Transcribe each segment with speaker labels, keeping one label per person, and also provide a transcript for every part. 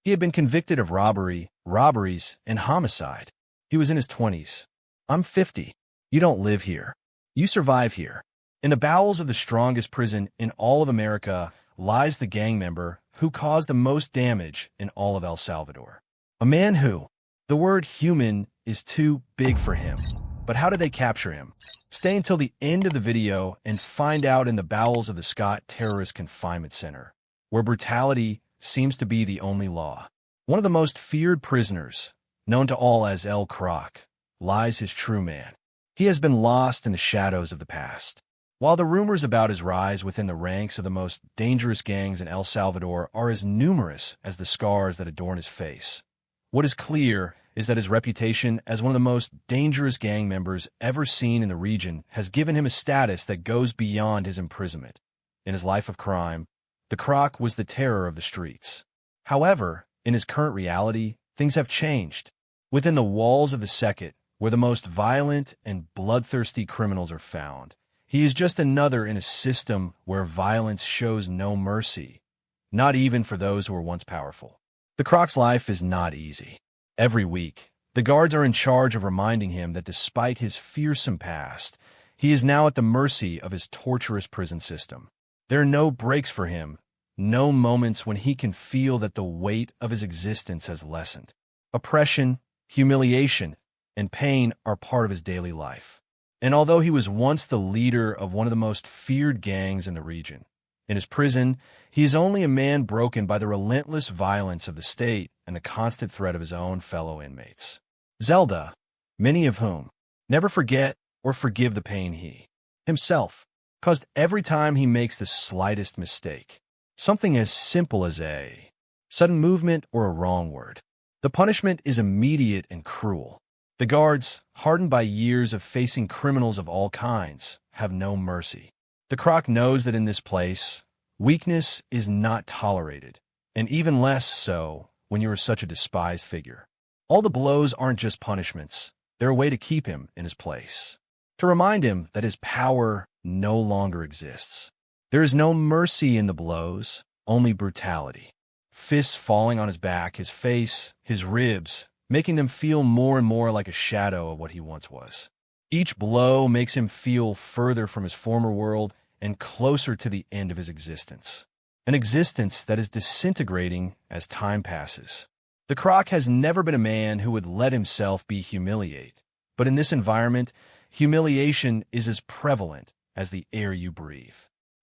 Speaker 1: He had been convicted of robbery, robberies, and homicide. He was in his 20s. "I'm 50. You don't live here. You survive here." In the bowels of the strongest prison in all of America lies the gang member who caused the most damage in all of El Salvador. A man who, the word human is too big for him. But how did they capture him? Stay until the end of the video and find out in the bowels of the CECOT Terrorism Confinement Center, where brutality seems to be the only law. One of the most feared prisoners, known to all as El Crook, lies his true man. He has been lost in the shadows of the past. While the rumors about his rise within the ranks of the most dangerous gangs in El Salvador are as numerous as the scars that adorn his face, what is clear is that his reputation as one of the most dangerous gang members ever seen in the region has given him a status that goes beyond his imprisonment. In his life of crime, the Crook was the terror of the streets. However, in his current reality, things have changed. Within the walls of the CECOT, where the most violent and bloodthirsty criminals are found, he is just another in a system where violence shows no mercy, not even for those who were once powerful. The Crook's life is not easy. Every week, the guards are in charge of reminding him that despite his fearsome past, he is now at the mercy of his torturous prison system. There are no breaks for him, no moments when he can feel that the weight of his existence has lessened. Oppression, humiliation, and pain are part of his daily life. And although he was once the leader of one of the most feared gangs in the region, in his prison, he is only a man broken by the relentless violence of the state and the constant threat of his own fellow inmates. Zelda, many of whom never forget or forgive the pain he, himself, caused every time he makes the slightest mistake. Something as simple as a sudden movement or a wrong word. The punishment is immediate and cruel. The guards, hardened by years of facing criminals of all kinds, have no mercy. The Crook knows that in this place, weakness is not tolerated, and even less so when you are such a despised figure. All the blows aren't just punishments. They're a way to keep him in his place, to remind him that his power no longer exists. There is no mercy in the blows, only brutality. Fists falling on his back, his face, his ribs, making them feel more and more like a shadow of what he once was. Each blow makes him feel further from his former world and closer to the end of his existence. An existence that is disintegrating as time passes. The Crook has never been a man who would let himself be humiliated, but in this environment, humiliation is as prevalent as the air you breathe.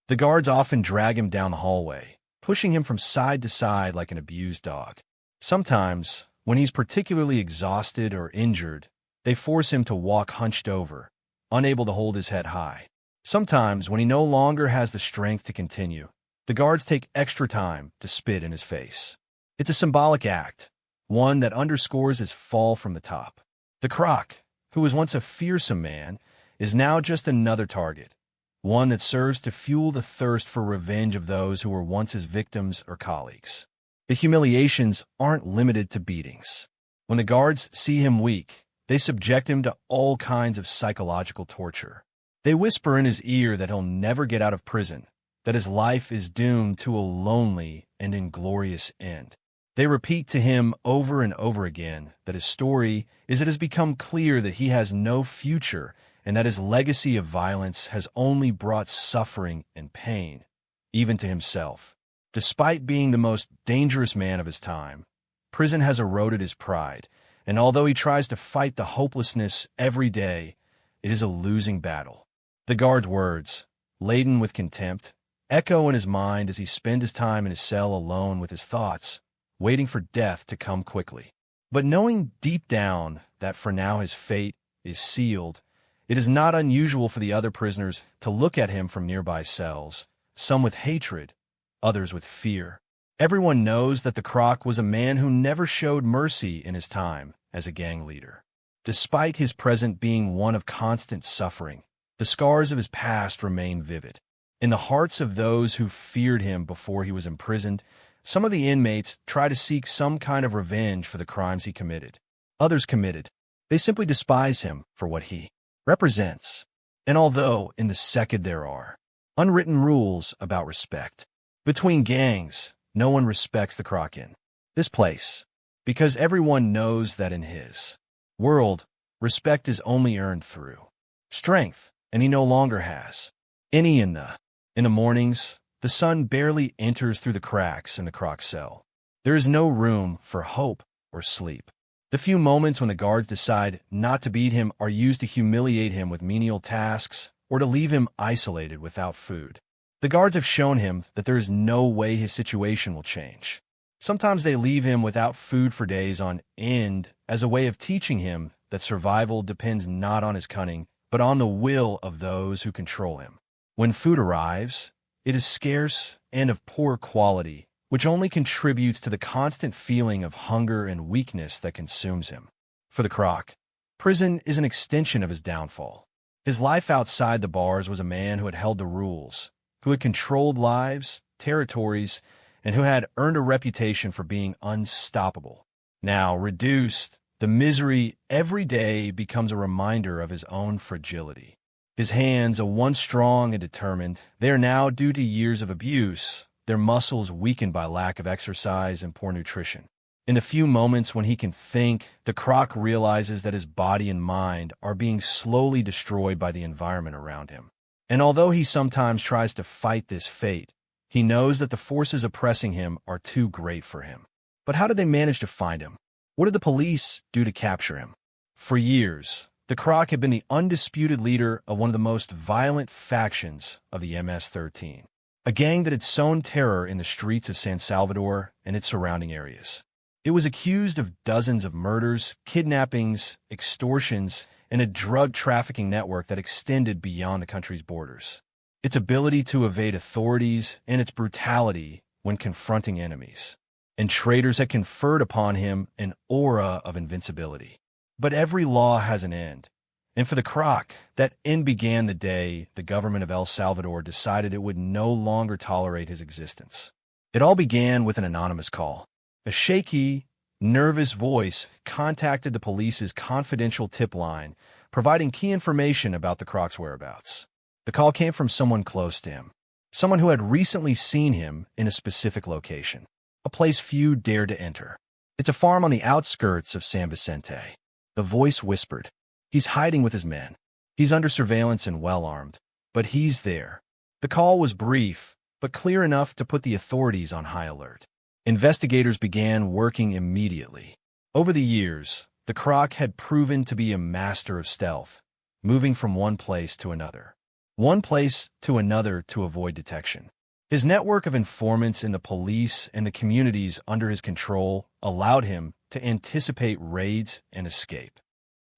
Speaker 1: The guards often drag him down the hallway, pushing him from side to side like an abused dog. Sometimes, when he's particularly exhausted or injured, they force him to walk hunched over, unable to hold his head high. Sometimes, when he no longer has the strength to continue, the guards take extra time to spit in his face. It's a symbolic act, one that underscores his fall from the top. The Crook, who was once a fearsome man, is now just another target, one that serves to fuel the thirst for revenge of those who were once his victims or colleagues. The humiliations aren't limited to beatings. When the guards see him weak, they subject him to all kinds of psychological torture. They whisper in his ear that he'll never get out of prison, that his life is doomed to a lonely and inglorious end. They repeat to him over and over again that his story is it has become clear that he has no future and that his legacy of violence has only brought suffering and pain, even to himself. Despite being the most dangerous man of his time, prison has eroded his pride, and although he tries to fight the hopelessness every day, it is a losing battle. The guard's words, laden with contempt, echo in his mind as he spends his time in his cell alone with his thoughts, waiting for death to come quickly. But knowing deep down that for now his fate is sealed, it is not unusual for the other prisoners to look at him from nearby cells, some with hatred, others with fear. Everyone knows that the Crook was a man who never showed mercy in his time as a gang leader. Despite his present being one of constant suffering, the scars of his past remain vivid. In the hearts of those who feared him before he was imprisoned, some of the inmates try to seek some kind of revenge for the crimes he committed. Others committed. They simply despise him for what he represents. And although in the CECOT there are unwritten rules about respect, between gangs, no one respects the Crook. This place. Because everyone knows that in his world, respect is only earned through strength, and he no longer has any in the mornings. The sun barely enters through the cracks in the Croc cell. There is no room for hope or sleep. The few moments when the guards decide not to beat him are used to humiliate him with menial tasks or to leave him isolated without food. The guards have shown him that there is no way his situation will change. Sometimes they leave him without food for days on end as a way of teaching him that survival depends not on his cunning, but on the will of those who control him. When food arrives, it is scarce and of poor quality, which only contributes to the constant feeling of hunger and weakness that consumes him. For the Croc, prison is an extension of his downfall. His life outside the bars was a man who had held the rules, who had controlled lives, territories, and who had earned a reputation for being unstoppable. Now, reduced, the misery every day becomes a reminder of his own fragility. His hands, once strong and determined, they are now, due to years of abuse, their muscles weakened by lack of exercise and poor nutrition. In the few moments when he can think, the Croc realizes that his body and mind are being slowly destroyed by the environment around him. And although he sometimes tries to fight this fate, he knows that the forces oppressing him are too great for him. But how did they manage to find him? What did the police do to capture him? For years, the Croc had been the undisputed leader of one of the most violent factions of the MS-13, a gang that had sown terror in the streets of San Salvador and its surrounding areas. It was accused of dozens of murders, kidnappings, extortions, and a drug trafficking network that extended beyond the country's borders. Its ability to evade authorities and its brutality when confronting enemies. And traitors had conferred upon him an aura of invincibility. But every law has an end. And for the Croc, that end began the day the government of El Salvador decided it would no longer tolerate his existence. It all began with an anonymous call. A shaky, nervous voice contacted the police's confidential tip line, providing key information about the Croc's whereabouts. The call came from someone close to him, someone who had recently seen him in a specific location, a place few dared to enter. It's a farm on the outskirts of San Vicente. The voice whispered, "He's hiding with his men. He's under surveillance and well-armed, but he's there." The call was brief, but clear enough to put the authorities on high alert. Investigators began working immediately. Over the years, the Croc had proven to be a master of stealth, moving from one place to another to avoid detection. His network of informants in the police and the communities under his control allowed him to anticipate raids and escape.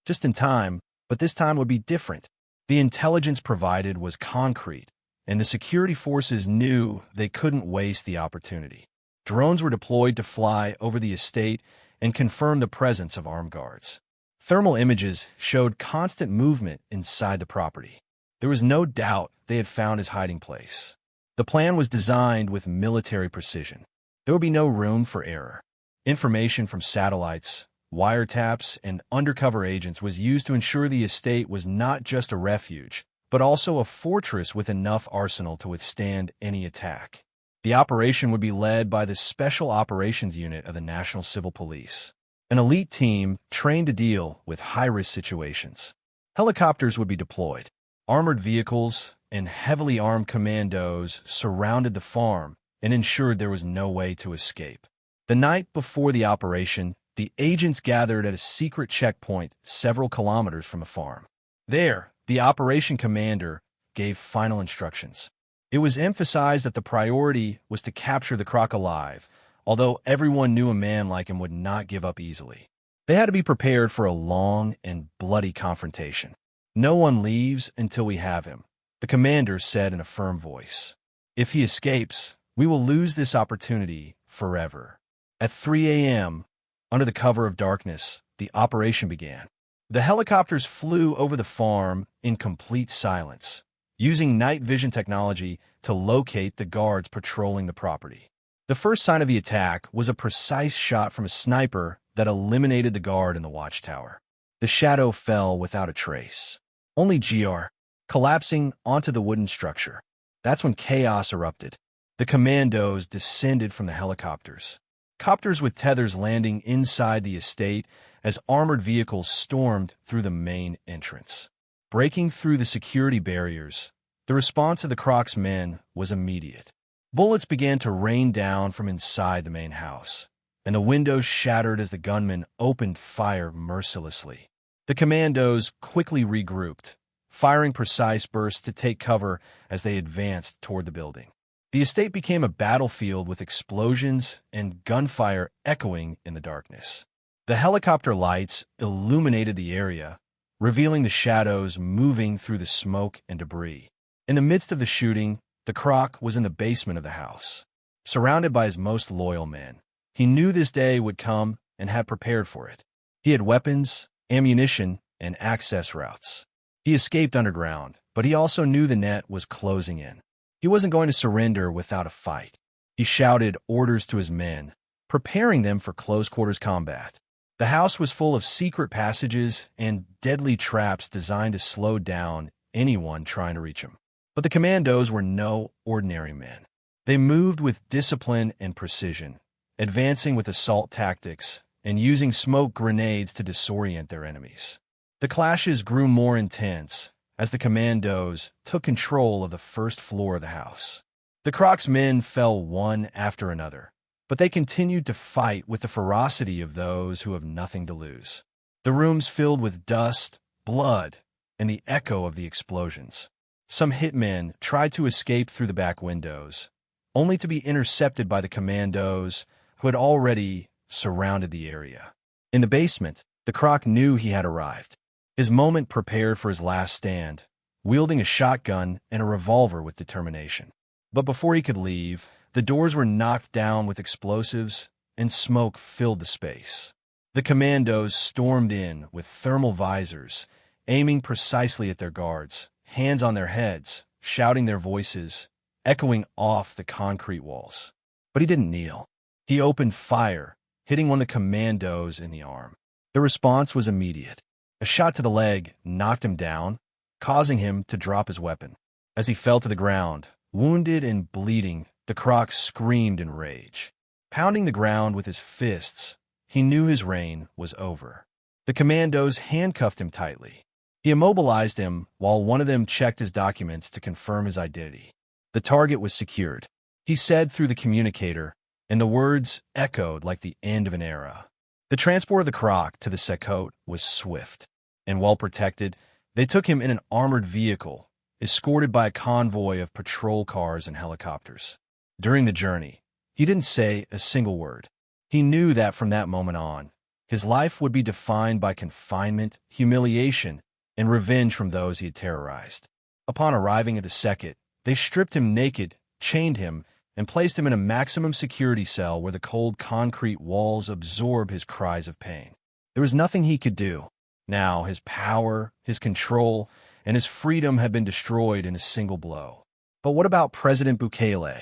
Speaker 1: Just in time, but this time would be different. The intelligence provided was concrete, and the security forces knew they couldn't waste the opportunity. Drones were deployed to fly over the estate and confirm the presence of armed guards. Thermal images showed constant movement inside the property. There was no doubt they had found his hiding place. The plan was designed with military precision. There would be no room for error. Information from satellites, wiretaps, and undercover agents was used to ensure the estate was not just a refuge, but also a fortress with enough arsenal to withstand any attack. The operation would be led by the Special Operations Unit of the National Civil Police, an elite team trained to deal with high-risk situations. Helicopters would be deployed. Armored vehicles and heavily armed commandos surrounded the farm and ensured there was no way to escape. The night before the operation, the agents gathered at a secret checkpoint several kilometers from the farm. There, the operation commander gave final instructions. It was emphasized that the priority was to capture the Croc alive, although everyone knew a man like him would not give up easily. They had to be prepared for a long and bloody confrontation. "No one leaves until we have him," the commander said in a firm voice. "If he escapes, we will lose this opportunity forever." At 3 a.m., under the cover of darkness, the operation began. The helicopters flew over the farm in complete silence, using night vision technology to locate the guards patrolling the property. The first sign of the attack was a precise shot from a sniper that eliminated the guard in the watchtower. The shadow fell without a trace. Only GR, collapsing onto the wooden structure. That's when chaos erupted. The commandos descended from the helicopters. copters with tethers landing inside the estate as armored vehicles stormed through the main entrance. Breaking through the security barriers, the response of the Croc's men was immediate. Bullets began to rain down from inside the main house, and the windows shattered as the gunmen opened fire mercilessly. The commandos quickly regrouped, firing precise bursts to take cover as they advanced toward the building. The estate became a battlefield with explosions and gunfire echoing in the darkness. The helicopter lights illuminated the area, revealing the shadows moving through the smoke and debris. In the midst of the shooting, the Croc was in the basement of the house, surrounded by his most loyal men. He knew this day would come and had prepared for it. He had weapons, ammunition, and access routes. He escaped underground, but he also knew the net was closing in. He wasn't going to surrender without a fight. He shouted orders to his men, preparing them for close-quarters combat. The house was full of secret passages and deadly traps designed to slow down anyone trying to reach him. But the commandos were no ordinary men. They moved with discipline and precision, advancing with assault tactics and using smoke grenades to disorient their enemies. The clashes grew more intense as the commandos took control of the first floor of the house. The Croc's men fell one after another, but they continued to fight with the ferocity of those who have nothing to lose. The rooms filled with dust, blood, and the echo of the explosions. Some hitmen tried to escape through the back windows, only to be intercepted by the commandos who had already surrounded the area. In the basement, the Croc knew he had arrived. His moment prepared for his last stand, wielding a shotgun and a revolver with determination. But before he could leave, the doors were knocked down with explosives, and smoke filled the space. The commandos stormed in with thermal visors, aiming precisely at their guards, hands on their heads, shouting their voices, echoing off the concrete walls. But he didn't kneel. He opened fire, hitting one of the commandos in the arm. The response was immediate. A shot to the leg knocked him down, causing him to drop his weapon. As he fell to the ground, wounded and bleeding, the Croc screamed in rage. Pounding the ground with his fists, he knew his reign was over. The commandos handcuffed him tightly. He immobilized him while one of them checked his documents to confirm his identity. The target was secured, he said through the communicator, and the words echoed like the end of an era. The transport of the Croc to the CECOT was swift, and well protected. They took him in an armored vehicle, escorted by a convoy of patrol cars and helicopters. During the journey, he didn't say a single word. He knew that from that moment on, his life would be defined by confinement, humiliation, and revenge from those he had terrorized. Upon arriving at the CECOT, they stripped him naked, chained him, and placed him in a maximum security cell where the cold concrete walls absorbed his cries of pain. There was nothing he could do. Now his power, his control, and his freedom had been destroyed in a single blow. But what about President Bukele?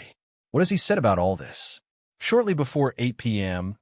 Speaker 1: What has he said about all this? Shortly before 8 p.m.,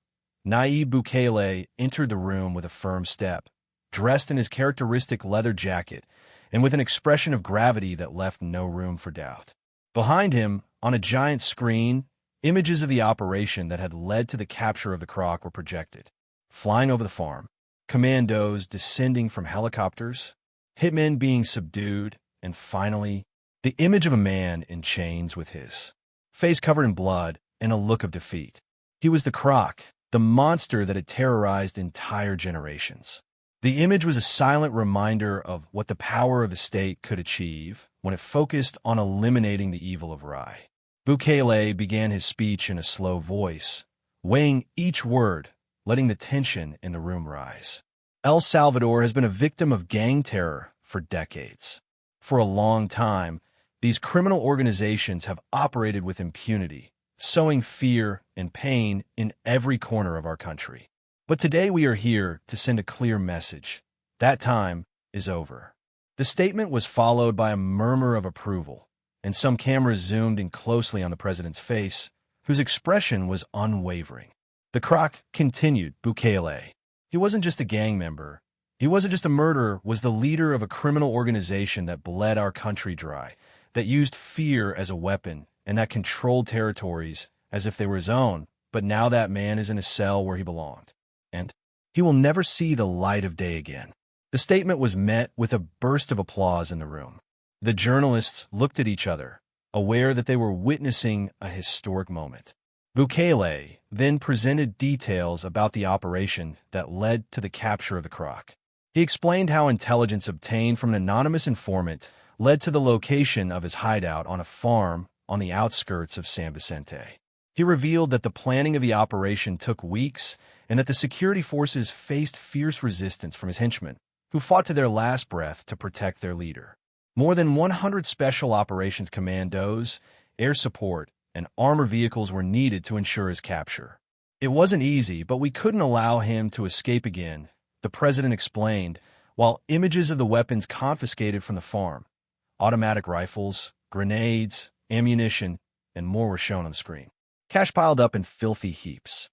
Speaker 1: Nayib Bukele entered the room with a firm step, dressed in his characteristic leather jacket and with an expression of gravity that left no room for doubt. Behind him, on a giant screen, images of the operation that had led to the capture of the Croc were projected. Flying over the farm, commandos descending from helicopters, hitmen being subdued, and finally, the image of a man in chains with his face covered in blood and a look of defeat. He was the Croc, the monster that had terrorized entire generations. The image was a silent reminder of what the power of the state could achieve when it focused on eliminating the evil of Rai. Bukele began his speech in a slow voice, weighing each word, letting the tension in the room rise. El Salvador has been a victim of gang terror for decades. For a long time, these criminal organizations have operated with impunity, sowing fear and pain in every corner of our country. But today we are here to send a clear message. That time is over. The statement was followed by a murmur of approval, and some cameras zoomed in closely on the president's face, whose expression was unwavering. The Croc continued, Bukele. He wasn't just a gang member. He wasn't just a murderer, was the leader of a criminal organization that bled our country dry, that used fear as a weapon, and that controlled territories as if they were his own, but now that man is in a cell where he belonged, and he will never see the light of day again. The statement was met with a burst of applause in the room. The journalists looked at each other, aware that they were witnessing a historic moment. Bukele then presented details about the operation that led to the capture of the Crook. He explained how intelligence obtained from an anonymous informant led to the location of his hideout on a farm on the outskirts of San Vicente. He revealed that the planning of the operation took weeks and that the security forces faced fierce resistance from his henchmen, who fought to their last breath to protect their leader. More than 100 special operations commandos, air support, and armored vehicles were needed to ensure his capture. It wasn't easy, but we couldn't allow him to escape again, the president explained, while images of the weapons confiscated from the farm, automatic rifles, grenades, ammunition, and more were shown on the screen. Cash piled up in filthy heaps.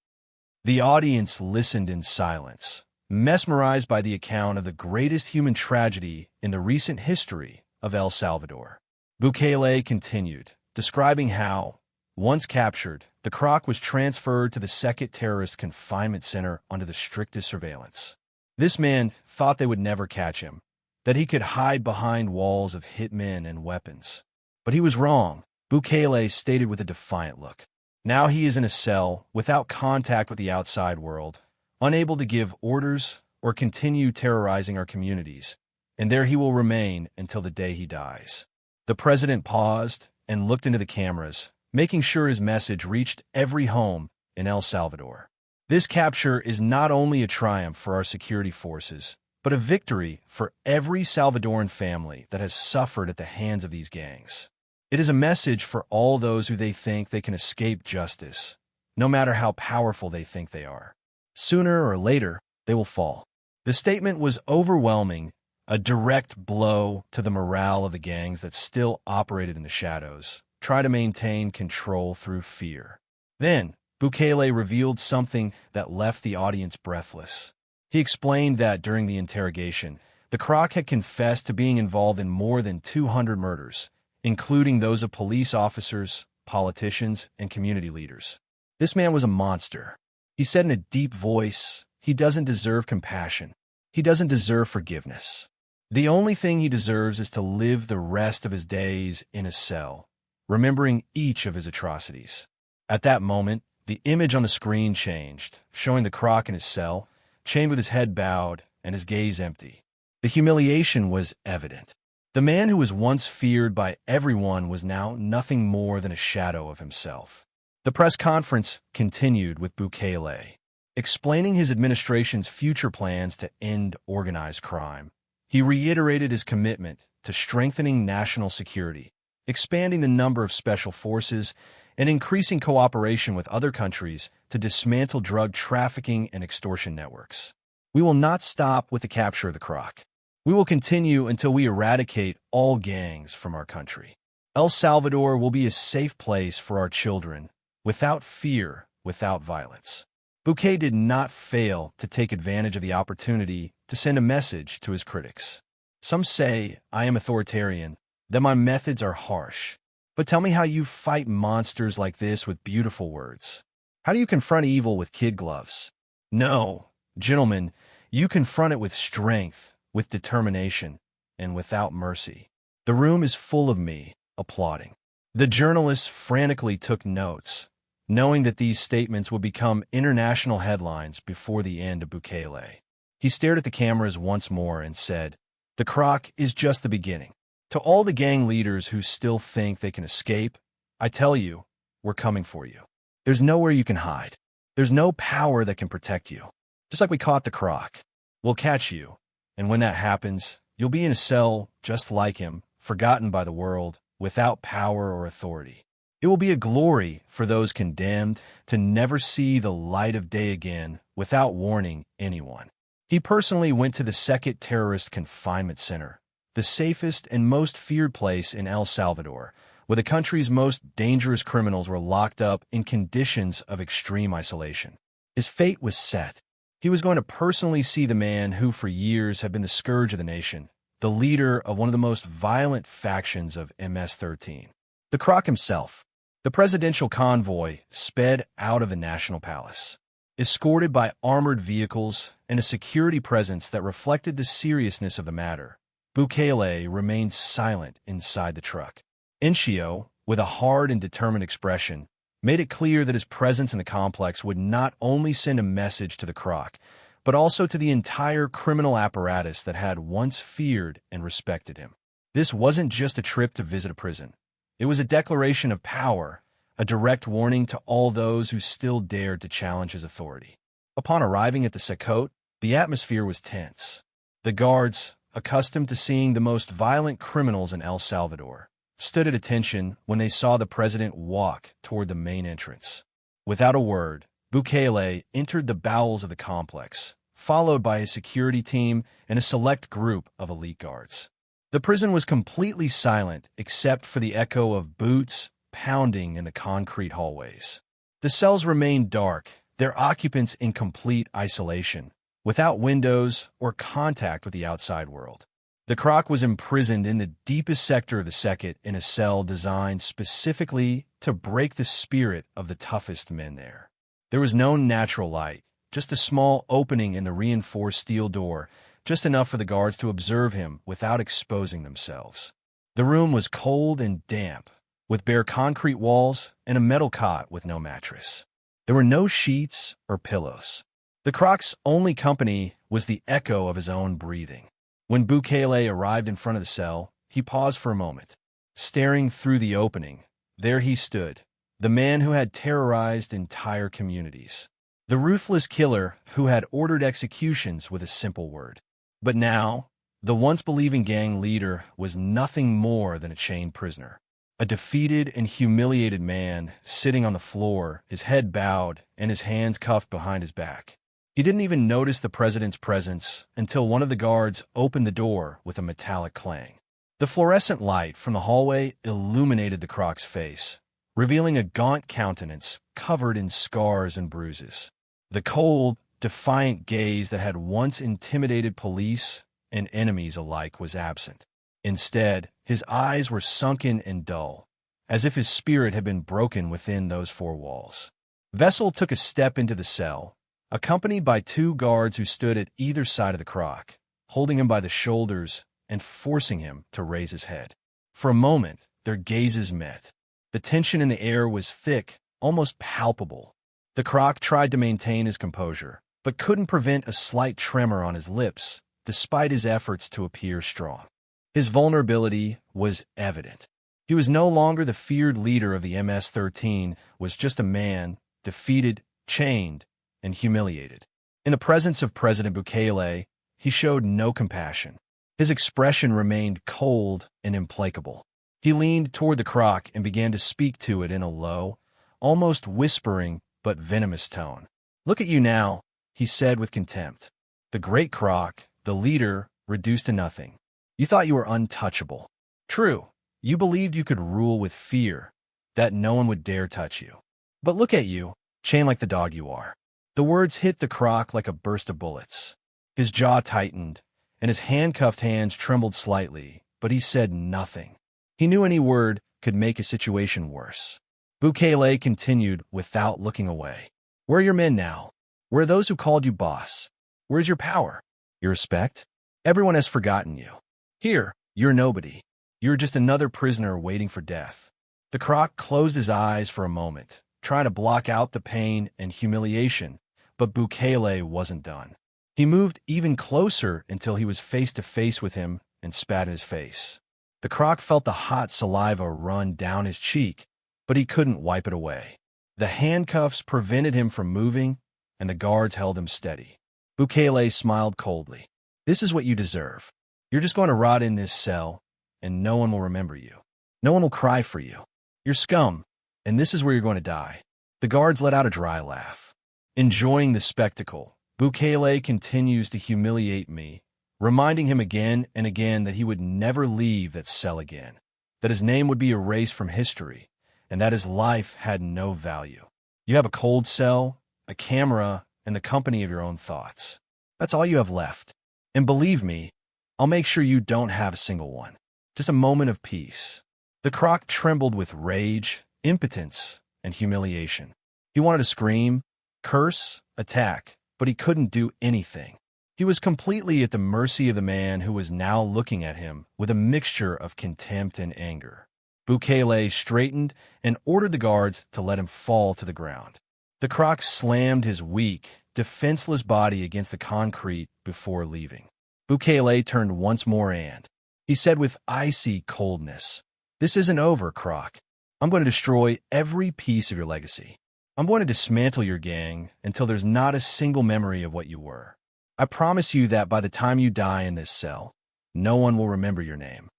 Speaker 1: The audience listened in silence, mesmerized by the account of the greatest human tragedy in the recent history of El Salvador. Bukele continued, describing how, once captured, the Crook was transferred to the CECOT Terrorism Confinement Center under the strictest surveillance. This man thought they would never catch him, that he could hide behind walls of hitmen and weapons. But he was wrong, Bukele stated with a defiant look. Now he is in a cell, without contact with the outside world, unable to give orders or continue terrorizing our communities, and there he will remain until the day he dies. The president paused and looked into the cameras, making sure his message reached every home in El Salvador. This capture is not only a triumph for our security forces, but a victory for every Salvadoran family that has suffered at the hands of these gangs. It is a message for all those who they think they can escape justice, no matter how powerful they think they are. Sooner or later, they will fall. The statement was overwhelming, a direct blow to the morale of the gangs that still operated in the shadows, try to maintain control through fear. Then, Bukele revealed something that left the audience breathless. He explained that during the interrogation, the Crook had confessed to being involved in more than 200 murders, including those of police officers, politicians, and community leaders. This man was a monster. He said in a deep voice, he doesn't deserve compassion. He doesn't deserve forgiveness. The only thing he deserves is to live the rest of his days in a cell, remembering each of his atrocities. At that moment, the image on the screen changed, showing the Crook in his cell, chained with his head bowed and his gaze empty. The humiliation was evident. The man who was once feared by everyone was now nothing more than a shadow of himself. The press conference continued with Bukele, explaining his administration's future plans to end organized crime. He reiterated his commitment to strengthening national security, expanding the number of special forces, and increasing cooperation with other countries to dismantle drug trafficking and extortion networks. We will not stop with the capture of the Crook. We will continue until we eradicate all gangs from our country. El Salvador will be a safe place for our children, without fear, without violence. Bukele did not fail to take advantage of the opportunity to send a message to his critics. Some say I am authoritarian, that my methods are harsh. But tell me how you fight monsters like this with beautiful words. How do you confront evil with kid gloves? No, gentlemen, you confront it with strength, with determination, and without mercy. The room is full of me, applauding. The journalists frantically took notes, knowing that these statements would become international headlines before the end of Bukele. He stared at the cameras once more and said, "The Crook is just the beginning. To all the gang leaders who still think they can escape, I tell you, we're coming for you. There's nowhere you can hide. There's no power that can protect you. Just like we caught the Crook, we'll catch you. And when that happens, you'll be in a cell just like him, forgotten by the world, without power or authority. It will be a glory for those condemned to never see the light of day again without warning anyone." He personally went to the CECOT Terrorist Confinement Center, the safest and most feared place in El Salvador, where the country's most dangerous criminals were locked up in conditions of extreme isolation. His fate was set. He was going to personally see the man who for years had been the scourge of the nation, the leader of one of the most violent factions of MS-13. The Crook himself. The presidential convoy sped out of the National Palace, escorted by armored vehicles and a security presence that reflected the seriousness of the matter. Bukele remained silent inside the truck. Incio, with a hard and determined expression, made it clear that his presence in the complex would not only send a message to the Crook, but also to the entire criminal apparatus that had once feared and respected him. This wasn't just a trip to visit a prison. It was a declaration of power, a direct warning to all those who still dared to challenge his authority. Upon arriving at the CECOT, the atmosphere was tense. The guards, accustomed to seeing the most violent criminals in El Salvador, stood at attention when they saw the president walk toward the main entrance. Without a word, Bukele entered the bowels of the complex, followed by his security team and a select group of elite guards. The prison was completely silent except for the echo of boots pounding in the concrete hallways. The cells remained dark, their occupants in complete isolation, without windows or contact with the outside world. The Crook was imprisoned in the deepest sector of the CECOT in a cell designed specifically to break the spirit of the toughest men there. There was no natural light, just a small opening in the reinforced steel door, just enough for the guards to observe him without exposing themselves. The room was cold and damp, with bare concrete walls and a metal cot with no mattress. There were no sheets or pillows. The Crook's only company was the echo of his own breathing. When Bukele arrived in front of the cell, he paused for a moment. Staring through the opening, there he stood, the man who had terrorized entire communities. The ruthless killer who had ordered executions with a simple word. But now, the once-believing gang leader was nothing more than a chained prisoner. A defeated and humiliated man sitting on the floor, his head bowed and his hands cuffed behind his back. He didn't even notice the president's presence until one of the guards opened the door with a metallic clang. The fluorescent light from the hallway illuminated the Crook's face, revealing a gaunt countenance covered in scars and bruises. The cold, defiant gaze that had once intimidated police and enemies alike was absent. Instead, his eyes were sunken and dull, as if his spirit had been broken within those four walls. Vessel took a step into the cell, accompanied by two guards who stood at either side of the Crook, holding him by the shoulders and forcing him to raise his head. For a moment, their gazes met. The tension in the air was thick, almost palpable. The Crook tried to maintain his composure, but couldn't prevent a slight tremor on his lips, despite his efforts to appear strong. His vulnerability was evident. He was no longer the feared leader of the MS-13, was just a man, defeated, chained, and humiliated. In the presence of President Bukele, he showed no compassion. His expression remained cold and implacable. He leaned toward the Crook and began to speak to it in a low, almost whispering but venomous tone. "Look at you now," he said with contempt. "The great Crook, the leader, reduced to nothing. You thought you were untouchable. True, you believed you could rule with fear, that no one would dare touch you. But look at you, chained like the dog you are." The words hit the Crook like a burst of bullets. His jaw tightened, and his handcuffed hands trembled slightly, but he said nothing. He knew any word could make a situation worse. Bukele continued without looking away. "Where are your men now? Where are those who called you boss? Where's your power? Your respect? Everyone has forgotten you. Here, you're nobody. You're just another prisoner waiting for death." The Crook closed his eyes for a moment, trying to block out the pain and humiliation, but Bukele wasn't done. He moved even closer until he was face to face with him and spat in his face. The Crook felt the hot saliva run down his cheek, but he couldn't wipe it away. The handcuffs prevented him from moving, and the guards held him steady. Bukele smiled coldly. "This is what you deserve. You're just going to rot in this cell, and no one will remember you. No one will cry for you. You're scum, and this is where you're going to die." The guards let out a dry laugh. Enjoying the spectacle, Bukele continues to humiliate me, reminding him again and again that he would never leave that cell again, that his name would be erased from history, and that his life had no value. You have a cold cell, a camera, and the company of your own thoughts. That's all you have left. And believe me, I'll make sure you don't have a single one. Just a moment of peace. The Crook trembled with rage, impotence, and humiliation. He wanted to scream, curse, attack, but he couldn't do anything. He was completely at the mercy of the man who was now looking at him with a mixture of contempt and anger. Bukele straightened and ordered the guards to let him fall to the ground. The Croc slammed his weak, defenseless body against the concrete before leaving. Bukele turned once more and he said with icy coldness, "This isn't over, Croc. I'm going to destroy every piece of your legacy. I'm going to dismantle your gang until there's not a single memory of what you were. I promise you that by the time you die in this cell, no one will remember your name."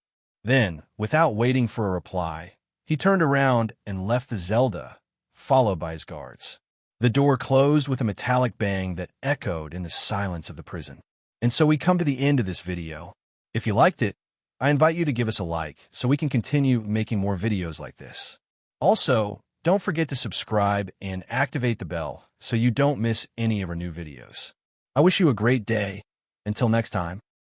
Speaker 1: Then, without waiting for a reply, he turned around and left the Zelda, followed by his guards. The door closed with a metallic bang that echoed in the silence of the prison. And so we come to the end of this video. If you liked it, I invite you to give us a like so we can continue making more videos like this. Also, don't forget to subscribe and activate the bell so you don't miss any of our new videos. I wish you a great day. Until next time.